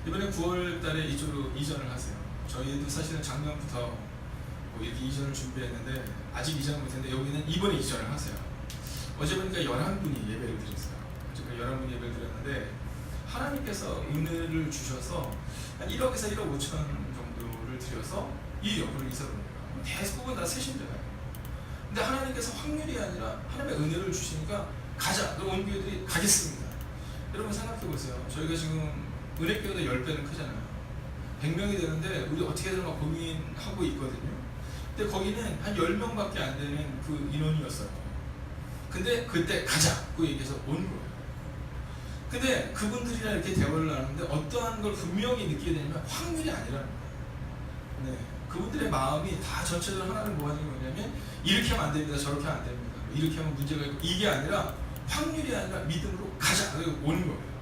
이번에 9월 달에 이주로 이전을 하세요. 저희도 사실은 작년부터 뭐 이렇게 이전을 준비했는데 아직 이전을 못했는데 여기는 이번에 이전을 하세요. 어제 보니까 11분이 예배를 드렸어요. 어제 11분이 예배를 드렸는데 하나님께서 은혜를 주셔서 한 1억에서 1억 5천 정도를 드려서 이 옆으로 이사를 옵니다. 대부분 다 새신자예요. 근데 하나님께서 확률이 아니라 하나님의 은혜를 주시니까 가자. 그럼 온 교회들이 가겠습니다. 여러분 생각해 보세요. 저희가 지금 은혜교회도 10배는 크잖아요. 100명이 되는데 우리 어떻게 해야 되나 고민하고 있거든요. 근데 거기는 한 10명밖에 안 되는 그 인원이었어요. 근데 그때 가자고 얘기해서 온 거예요. 근데 그분들이랑 이렇게 대화를 나누는데 어떠한 걸 분명히 느끼게 되냐면 확률이 아니라는 거예요. 네. 그분들의 마음이 다 전체적으로 하나를 모아진 게 뭐냐면 이렇게 하면 안 됩니다. 저렇게 하면 안 됩니다. 이렇게 하면 문제가 있고 이게 아니라 확률이 아니라 믿음으로 가자. 오는 거예요.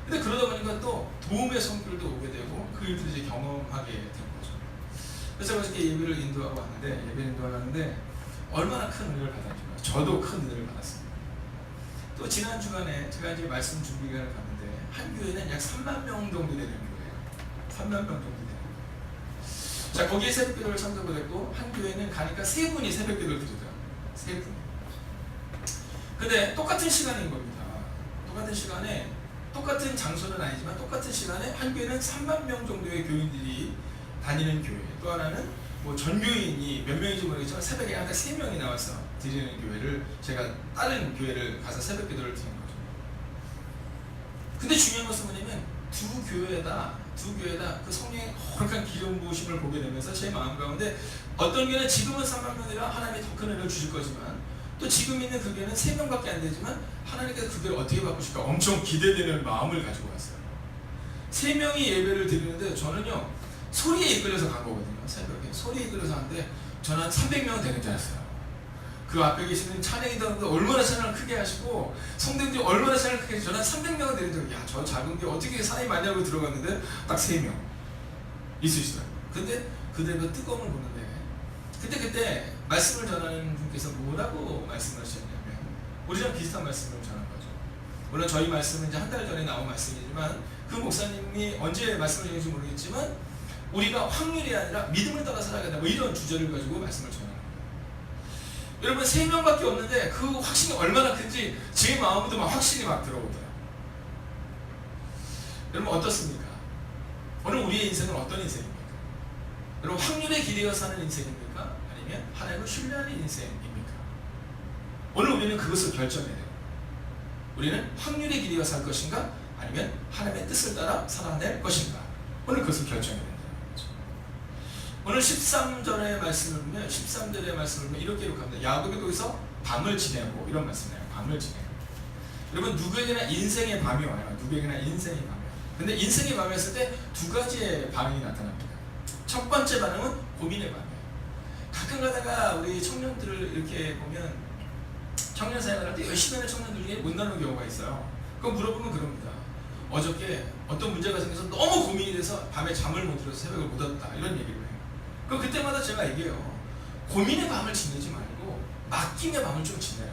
근데 그러다 보니까 또 도움의 손길도 오게 되고 그 일들을 이제 경험하게 된 거죠. 그래서 제가 이렇게 예배를 인도하고 왔는데 예배를 인도하고 왔는데 얼마나 큰 은혜를 받았지만 저도 큰 은혜를 받았습니다. 또 지난 주간에 제가 이제 말씀 준비 기간을 갔는데 한 교회는 약 3만 명 정도 되는 교회예요. 3만 명 정도 되는 교회. 자, 거기에 새벽기도를 참석을 했고 한 교회는 가니까 3분이 새벽기도를 드리더라고요. 3분. 근데 똑같은 시간인 겁니다. 똑같은 시간에 똑같은 장소는 아니지만 똑같은 시간에 한 교회는 3만 명 정도의 교인들이 다니는 교회, 또 하나는 뭐 전교인이 몇 명인지 모르겠지만 새벽에 한 3명이 나와서 드리는 교회를 제가 다른 교회를 가서 새벽 기도를 드린 거죠. 근데 중요한 것은 뭐냐면 두 교회다 그 성령의 허락한 기름 부으심을 보게 되면서 제 마음 가운데 어떤 교회는 지금은 3만 명이라 하나님이 더 큰 은혜를 주실 거지만 또 지금 있는 그 교회는 3명밖에 안 되지만 하나님께서 그 교회를 어떻게 바꾸실까 엄청 기대되는 마음을 가지고 왔어요. 3명이 예배를 드리는데 저는요 소리에 이끌려서 간 거거든요. 새벽에 소리에 이끌려서 하는데 저는 한 300명 되는 줄 알았어요. 그 앞에 계시는 찬양이던데 얼마나 찬양을 크게 하시고 성도님들이 얼마나 찬양을 크게 하시고 저는 한 300명은 되는 줄 알았어요. 야, 저 작은 게 어떻게 사람이 많냐고 들어갔는데 딱 3명 있으시더라고요. 근데 그들의 뜨거움을 보는데 그때 말씀을 전하는 분께서 뭐라고 말씀하셨냐면 우리랑 비슷한 말씀을 전한 거죠. 물론 저희 말씀은 이제 한 달 전에 나온 말씀이지만 그 목사님이 언제 말씀을 전했는지 모르겠지만 우리가 확률이 아니라 믿음을 따라 살아야 된다. 뭐 이런 주제를 가지고 말씀을 전하는 거예요. 여러분 3명밖에 없는데 그 확신이 얼마나 큰지 제 마음도 막 확신이 막 들어오더라고요. 여러분 어떻습니까? 오늘 우리의 인생은 어떤 인생입니까? 여러분 확률에 기대어 사는 인생입니까? 아니면 하나님을 신뢰하는 인생입니까? 오늘 우리는 그것을 결정해야 돼요. 우리는 확률에 기대어 살 것인가? 아니면 하나님의 뜻을 따라 살아낼 것인가? 오늘 그것을 결정해야 된다는 거죠. 오늘 13절의 말씀을 보면 13절의 말씀을 보면 이렇게 기록합니다. 야곱이 거기서 밤을 지내고 이런 말씀이에요. 밤을 지내고. 여러분 누구에게나 인생의 밤이 와요. 누구에게나 인생의 밤이 와요. 근데 인생의 밤이 왔을 때 두 가지의 반응이 나타납니다. 첫 번째 반응은 고민의 밤이에요. 가끔 가다가 우리 청년들을 이렇게 보면 청년 사역을 할 때 열심히 하는 청년들 중에 못 나누는 경우가 있어요. 그럼 물어보면 그럽니다. 어저께 어떤 문제가 생겨서 너무 고민이 돼서 밤에 잠을 못 들어서 새벽을 못 왔다 이런 얘기를 해요. 그럼 그때마다 제가 얘기해요. 고민의 밤을 지내지 말고 맡김의 밤을 좀 지내라.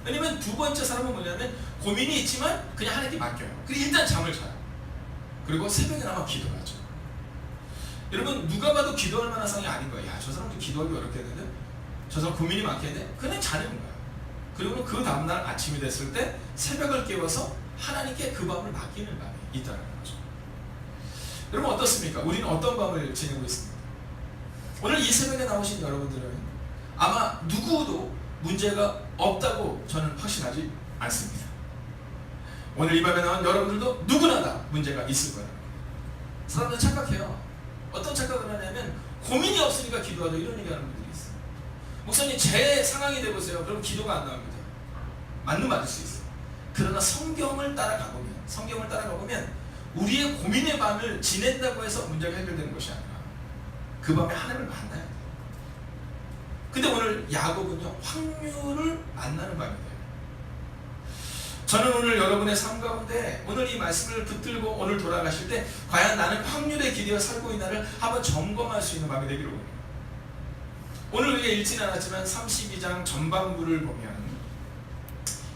왜냐면 두 번째 사람은 뭐냐면 고민이 있지만 그냥 하나님께 맡겨요. 그리고 일단 잠을 자요. 그리고 새벽에 나와 기도하죠. 여러분 누가 봐도 기도할 만한 상황이 아닌 거예요. 야, 저 사람도 기도하기 어렵겠는데? 저 사람 고민이 많겠는데? 그냥 자는 거예요. 그리고 그 다음날 아침이 됐을 때 새벽을 깨워서 하나님께 그 밤을 맡기는 밤이 있다는 거죠. 여러분 어떻습니까? 우리는 어떤 밤을 지내고 있습니까? 오늘 이 새벽에 나오신 여러분들은 아마 누구도 문제가 없다고 저는 확신하지 않습니다. 오늘 이 밤에 나온 여러분들도 누구나 다 문제가 있을 거예요. 사람들 착각해요. 어떤 착각을 하냐면 고민이 없으니까 기도하죠 이런 얘기하는 분들이 있어요. 목사님 제 상황이 돼보세요. 그럼 기도가 안 나옵니다. 맞는 맞을 수 있어요. 그러나 성경을 따라가 보면 우리의 고민의 밤을 지낸다고 해서 문제가 해결되는 것이 아니라 그 밤에 하나님을 만나야 돼요. 근데 오늘 야곱은요 확률을 만나는 밤이 돼요. 저는 오늘 여러분의 삶 가운데 오늘 이 말씀을 붙들고 오늘 돌아가실 때 과연 나는 확률에 기대어 살고 있나를 한번 점검할 수 있는 밤이 되기를 원해요. 오늘 우리가 읽지는 않았지만 32장 전반부를 보면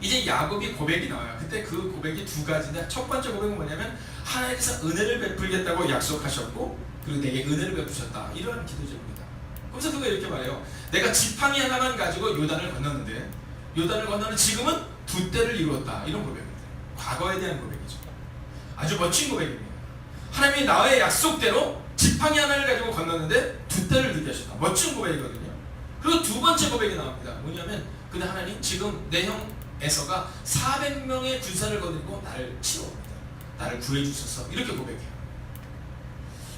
이제 야곱이 고백이 나와요. 그때 그 고백이 두 가지인데 첫 번째 고백은 뭐냐면 하나님께서 은혜를 베풀겠다고 약속하셨고 그리고 내게 은혜를 베푸셨다. 이러한 기도 제목입니다. 그래서 그가 이렇게 말해요. 내가 지팡이 하나만 가지고 요단을 건넜는데 요단을 건너는 지금은 두 때를 이루었다. 이런 고백입니다. 과거에 대한 고백이죠. 아주 멋진 고백입니다. 하나님이 나의 약속대로 지팡이 하나를 가지고 건넜는데 두 때를 늦게 하셨다. 멋진 고백이거든요. 그리고 두 번째 고백이 나옵니다. 뭐냐면 근데 하나님 지금 내 형 에서가 400명의 군사를 거느리고 나를 치러옵니다. 나를 구해주셔서 이렇게 고백해요.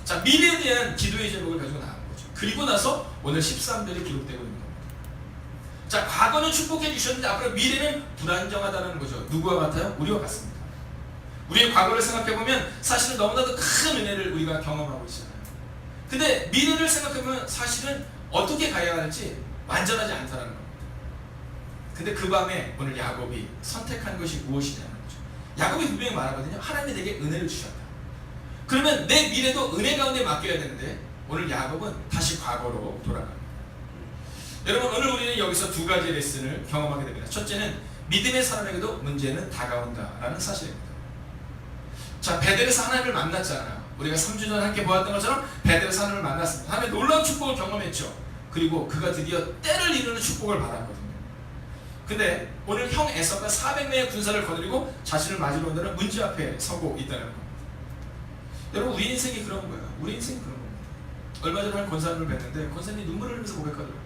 자, 미래에 대한 기도의 제목을 가지고 나가는 거죠. 그리고 나서 오늘 13절이 기록되고 있는 겁니다. 자, 과거는 축복해 주셨는데 앞으로 미래는 불안정하다는 거죠. 누구와 같아요? 우리와 같습니다. 우리의 과거를 생각해보면 사실은 너무나도 큰 은혜를 우리가 경험하고 있잖아요. 근데 미래를 생각해보면 사실은 어떻게 가야 할지 완전하지 않다는 겁니다. 근데 그 밤에 오늘 야곱이 선택한 것이 무엇이냐는 거죠. 야곱이 분명히 말하거든요. 하나님이 내게 은혜를 주셨다. 그러면 내 미래도 은혜 가운데 맡겨야 되는데 오늘 야곱은 다시 과거로 돌아갑니다. 여러분 오늘 우리는 여기서 두 가지 레슨을 경험하게 됩니다. 첫째는 믿음의 사람에게도 문제는 다가온다라는 사실입니다. 자, 베델에서 하나님을 만났잖아요. 우리가 3주 전에 함께 보았던 것처럼 베델에서 하나님을 만났습니다. 하나님의 놀라운 축복을 경험했죠. 그리고 그가 드디어 때를 이루는 축복을 받았거든요. 근데 오늘 형 에서가 400명의 군사를 거느리고 자신을 맞으러 온다는 문제 앞에 서고 있다는 겁니다. 여러분 우리 인생이 그런 거예요. 우리 인생이 그런 겁니다. 얼마 전에 한 권사님을 뵀는데 권사님이 눈물을 흘리면서 고백하더라고요.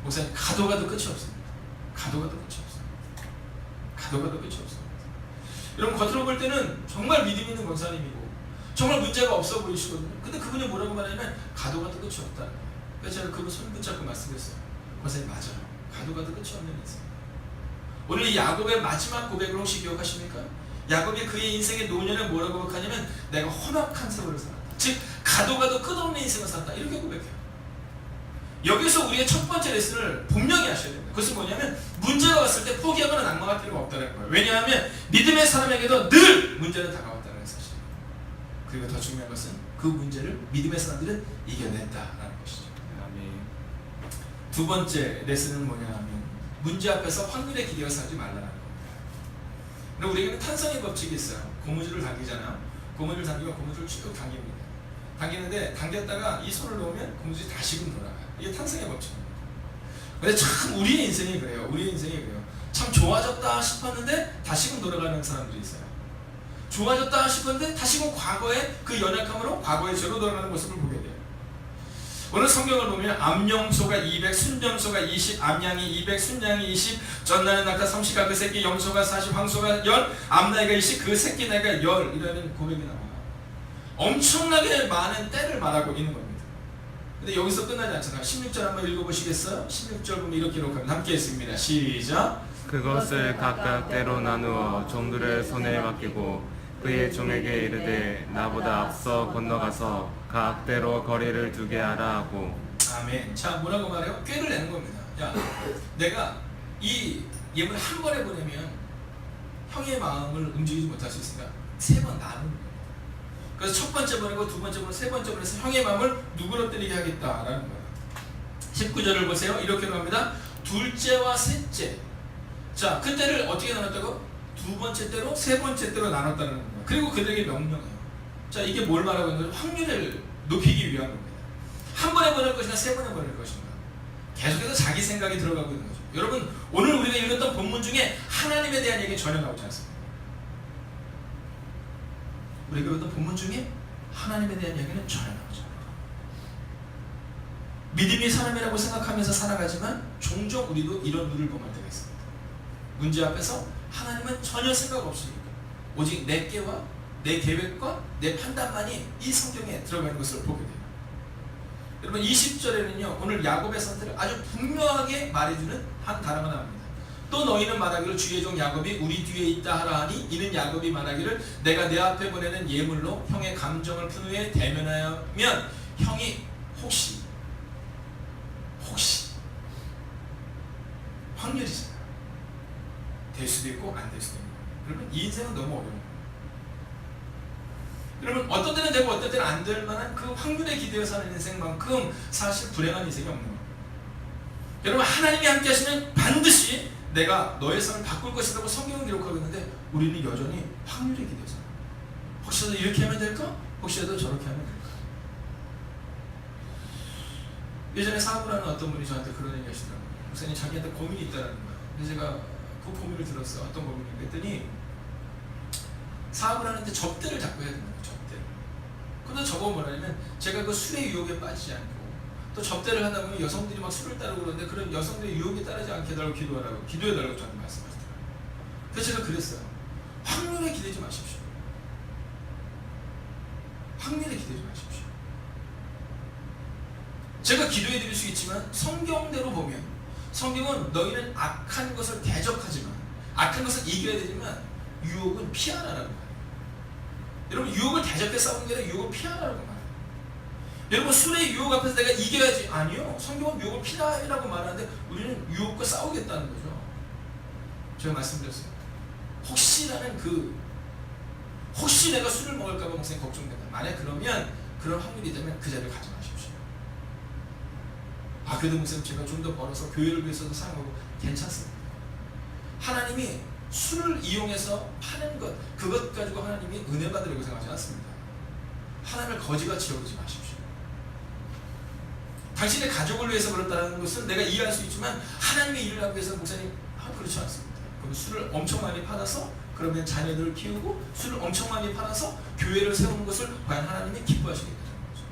목사님 가도 끝이 없습니다. 가도 끝이 없습니다. 가도 끝이 없습니다. 여러분 겉으로 볼 때는 정말 믿음 있는 권사님이고 정말 문제가 없어 보이시거든요. 근데 그분이 뭐라고 말하냐면 가도 끝이 없다는 거예요. 그래서 제가 그분 손 붙잡고 말씀했어요. 권사님 맞아요. 가도 끝이 없는 인생. 오늘 이 야곱의 마지막 고백을 혹시 기억하십니까? 야곱이 그의 인생의 노년에 뭐라고 고백하냐면 내가 험악한 세월을 살았다. 즉 가도 끝없는 인생을 살았다. 이렇게 고백해요. 여기서 우리의 첫 번째 레슨을 분명히 하셔야 됩니다. 그것은 뭐냐면 문제가 왔을 때 포기하거나 낙망할 필요가 없다는 거예요. 왜냐하면 믿음의 사람에게도 늘 문제는 다가왔다는 사실입니다. 그리고 더 중요한 것은 그 문제를 믿음의 사람들은 이겨냈다라는 것이죠. 두 번째 레슨은 뭐냐면 문제 앞에서 확률에 기대어 살지 말라는 겁니다. 근데 우리에게는 탄성의 법칙이 있어요. 고무줄을 당기잖아요. 고무줄 당기면 고무줄을 쭉 당깁니다. 당기는데 당겼다가 이 손을 놓으면 고무줄이 다시금 돌아가요. 이게 탄성의 법칙입니다. 근데 참 우리의 인생이 그래요. 우리의 인생이 그래요. 참 좋아졌다 싶었는데 다시금 돌아가는 사람들이 있어요. 좋아졌다 싶었는데 다시금 과거의 그 연약함으로 과거의 죄로 돌아가는 모습을 보게 돼요. 오늘 성경을 보면 암염소가 200, 순염소가 20, 암양이 200, 순양이 20, 전나는 낙타 30가 그 새끼, 염소가 40, 황소가 10, 암나이가 20, 그 새끼 나이가 10 이라는 고백이 나와요. 엄청나게 많은 때를 말하고 있는 겁니다. 근데 여기서 끝나지 않잖아요. 16절 한번 읽어보시겠어요? 16절 보면 이렇게 기록합니다. 함께 했습니다. 시작. 그것을 각각 때로 나누어 종들의 손에 맡기고 그의 종에게 이르되 나보다 앞서 건너가서 각 때로 거리를 두게 하라 하고. 아멘. 자, 뭐라고 말해요? 꾀를 내는 겁니다. 야, 내가 이 예물을 한 번에 보내면 형의 마음을 움직이지 못할 수 있으니까 3번 나누는 겁니다. 그래서 첫 번째 보내고 두 번째 보내고 세 번째 보내서 형의 마음을 누그러뜨리게 하겠다라는 거예요. 19절을 보세요. 이렇게 나옵니다. 둘째와 셋째. 자, 그 때를 어떻게 나눴다고? 두 번째 때로 세 번째 때로 나눴다는 겁니다. 그리고 그들에게 명령해요. 자, 이게 뭘 말하고 있는 거죠? 확률을 높이기 위한 겁니다. 한 번에 보낼 것인가 세 번에 보낼 것인가. 계속해서 자기 생각이 들어가고 있는 거죠. 여러분 오늘 우리가 읽었던 본문 중에 하나님에 대한 얘기는 전혀 나오지 않습니다. 우리가 읽었던 본문 중에 하나님에 대한 얘기는 전혀 나오지 않아요. 믿음이 사람이라고 생각하면서 살아가지만 종종 우리도 이런 눈을 범할 때가 있습니다. 문제 앞에서 하나님은 전혀 생각 없으니까 오직 내 깨와 내 계획과 내 판단만이 이 성경에 들어가 있는 것을 보게 돼요. 여러분 20절에는요 오늘 야곱의 선택을 아주 분명하게 말해주는 한 단어가 나옵니다. 또 너희는 말하기를 주의 종 야곱이 우리 뒤에 있다 하라 하니 이는 야곱이 말하기를 내가 내 앞에 보내는 예물로 형의 감정을 푼 후에 대면하면 형이 혹시 확률이잖아. 될 수도 있고 안 될 수도 있는 거예요. 여러분 이 인생은 너무 어려운 거예요. 여러분 어떤 때는 되고 어떤 때는 안 될 만한 그 확률에 기대어 사는 인생만큼 사실 불행한 인생이 없는 거예요. 여러분 하나님이 함께 하시면 반드시 내가 너의 삶을 바꿀 것이라고 성경은 기록하고 있는데 우리는 여전히 확률에 기대어 살아요. 혹시 혹시라도 이렇게 하면 될까? 혹시라도 저렇게 하면 될까? 예전에 사업을 하는 어떤 분이 저한테 그런 얘기 하시더라고요. 목사님, 자기한테 고민이 있다는 거예요. 근데 제가 그 고민을 들었어요. 어떤 고민인가 했더니, 사업을 하는데 접대를 자꾸 해야 된다고. 접대를. 근데 저거 뭐냐면, 제가 그 술의 유혹에 빠지지 않고, 또 접대를 하다 보면 여성들이 막 술을 따르고 그러는데, 그런 여성들의 유혹에 따르지 않게 해달라고 기도하라고, 기도해달라고 저한테 말씀하시더라고요. 그래서 제가 그랬어요. 확률에 기대지 마십시오. 확률에 기대지 마십시오. 제가 기도해 드릴 수 있지만, 성경대로 보면, 성경은 너희는 악한 것을 대적하지만, 악한 것을 이겨야 되지만, 유혹은 피하라라고 말해요. 여러분, 유혹을 대적해 싸우는 게 아니라 유혹을 피하라고 말해요. 여러분, 술의 유혹 앞에서 내가 이겨야지. 아니요. 성경은 유혹을 피하라고 말하는데 우리는 유혹과 싸우겠다는 거죠. 제가 말씀드렸어요. 혹시 내가 술을 먹을까봐 목사님 걱정된다. 만약 그러면 그런 확률이 되면 그 자리를 가지 마십시오. 그래도 목사님, 제가 좀 더 벌어서 교회를 위해서도 사용하고 괜찮습니다. 하나님이 술을 이용해서 파는 것, 그것 가지고 하나님이 은혜 받으려고 생각하지 않습니다. 하나님을 거지같이 여기지 마십시오. 당신의 가족을 위해서 그렇다는 것은 내가 이해할 수 있지만, 하나님의 일을 하기 위해서 목사님, 그렇지 않습니다. 그럼 술을 엄청 많이 팔아서 그러면 자녀들을 키우고, 술을 엄청 많이 팔아서 교회를 세우는 것을 과연 하나님이 기뻐하시겠다는 거죠.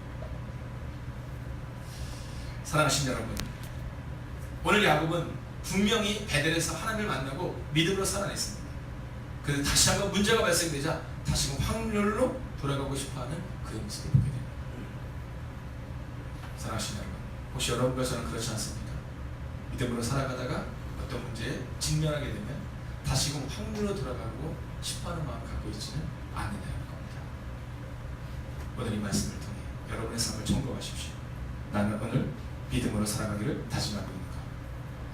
사랑하신 여러분, 오늘 야곱은 분명히 베델에서 하나님을 만나고 믿음으로 살아냈습니다. 그런데 다시 한번 문제가 발생되자 다시금 확률로 돌아가고 싶어하는 그의 모습을 보게 됩니다. 사랑하신 여러분, 혹시 여러분과 저는 그렇지 않습니까? 믿음으로 살아가다가 어떤 문제에 직면하게 되면 다시금 확률로 돌아가고 싶어하는 마음을 갖고 있지는 않는다는 겁니다. 오늘 이 말씀을 통해 여러분의 삶을 점검하십시오. 나는 오늘 믿음으로 살아가기를 다짐하고 있는가?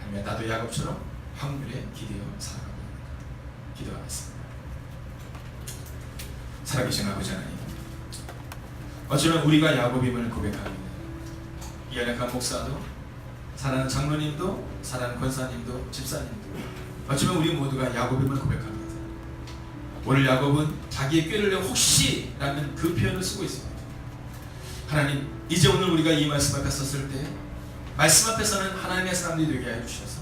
아니면 나도 야곱처럼 확률에 기대어 살아가고 있는가? 기도하겠습니다. 살아계신 아버지 하나님, 어쩌면 우리가 야곱임을 고백합니다. 이 연약한 목사도, 사랑하는 장로님도, 사랑하는 권사님도, 집사님도, 어쩌면 우리 모두가 야곱임을 고백합니다. 오늘 야곱은 자기의 꾀를 내 혹시라는 그 표현을 쓰고 있습니다. 하나님, 이제 오늘 우리가 이 말씀 앞에 섰을 때 말씀 앞에서는 하나님의 사람들이 되게 하여 주셔서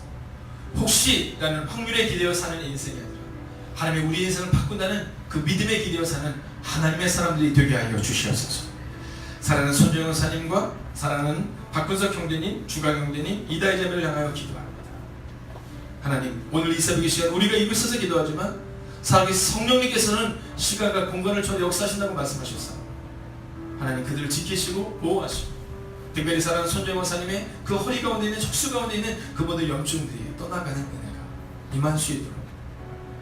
혹시라는 확률에 기대어 사는 인생이 아니라 하나님의 우리 인생을 바꾼다는 그 믿음에 기대어 사는 하나님의 사람들이 되게 하여 주시옵소서. 사랑하는 손정영 권사님과 사랑하는 박근석 형제님, 주강 형제님, 이다희 자매를 향하여 기도합니다. 하나님, 오늘 이 새벽 이 시간 우리가 입을 써서 기도하지만 살아계신 성령님께서는 시간과 공간을 전혀 역사하신다고 말씀하셨어. 하나님, 그들을 지키시고 보호하시고, 특별히 사랑하는 손정영 권사님의 그 허리 가운데 있는, 척수 가운데 있는 그 모든 염증들이 떠나가는 은혜가 임할 수 있도록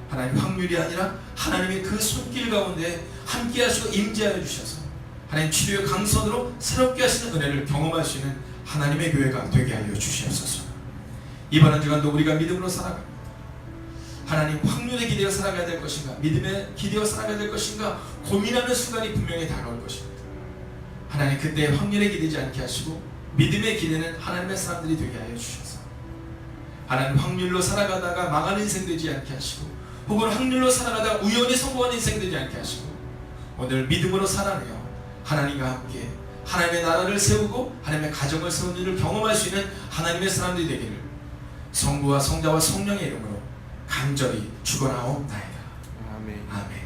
하나님, 확률이 아니라 하나님의 그 손길 가운데 함께 하시고 임재하여 주셔서 하나님 치료의 강선으로 새롭게 하시는 은혜를 경험할 수 있는 하나님의 교회가 되게 하여 주시옵소서. 이번 한 주간도 우리가 믿음으로 살아갑니다. 하나님, 확률에 기대어 살아가야 될 것인가, 믿음에 기대어 살아가야 될 것인가 고민하는 순간이 분명히 다가올 것입니다. 하나님, 그때 확률에 기대지 않게 하시고 믿음에 기대는 하나님의 사람들이 되게 하여 주셔서 하나님, 확률로 살아가다가 망하는 인생 되지 않게 하시고, 혹은 확률로 살아가다가 우연히 성공하는 인생 되지 않게 하시고, 오늘 믿음으로 살아내어 하나님과 함께 하나님의 나라를 세우고 하나님의 가정을 세우는 일을 경험할 수 있는 하나님의 사람들이 되기를 성부와 성자와 성령의 이름으로 간절히 축원하옵나이다. 아멘. 아멘.